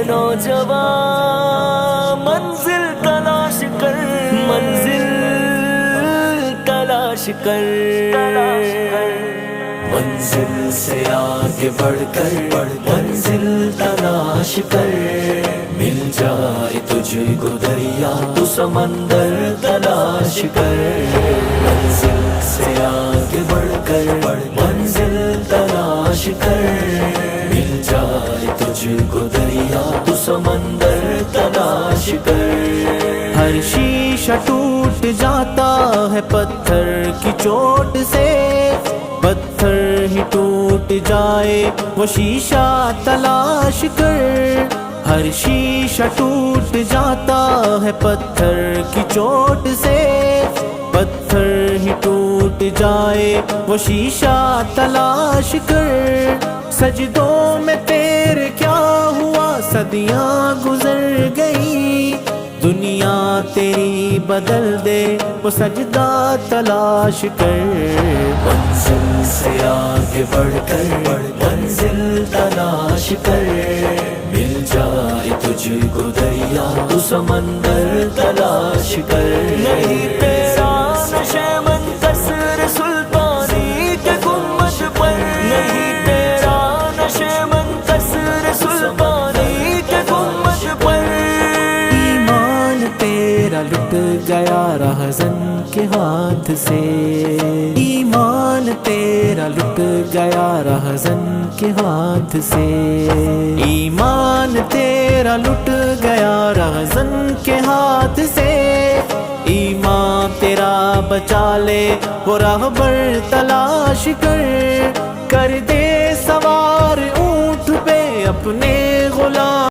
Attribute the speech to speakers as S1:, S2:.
S1: نوجوان منزل تلاش کر، منزل تلاش کر، منزل سے آگے بڑھ کر منزل تلاش کر، مل جائے تجھ کو دریا تو سمندر تلاش کر، منزل سے آگے بڑھ کر منزل تلاش کر، مل جائے تجھ کو دریا تو سمندر تلاش کر۔
S2: ہر شیشہ ٹوٹ جاتا ہے پتھر کی چوٹ سے، پتھر ہی ٹوٹ جائے وہ شیشہ تلاش کر، ہر شیشہ ٹوٹ جاتا ہے پتھر کی چوٹ سے، پتھر ہی ٹوٹ جائے وہ شیشہ تلاش کر، سجدوں میں تیرے کیا ہوا صدیاں گزر گئی، دنیا تیری بدل دے وہ سجدہ تلاش کر،
S1: منزل سے آگے بڑھ کر منزل تلاش کر، مل جائے تجھ کو دریا تو سمندر تلاش کر، نہیں تیرا نشے من قصر سلطانی کے گنبد پر، نہیں تیرا نشے من قصر سلطانی کے گنبد پر،
S2: تیرا لٹ گیا رہزن کے ہاتھ سے، ایمان تیرا لٹ گیا رہزن کے ہاتھ سے، ایمان تیرا لٹ گیا رہزن کے ہاتھ سے، ایمان تیرا بچا لے وہ راہبر تلاش کر دے سوار اونٹ پہ اپنے غلام۔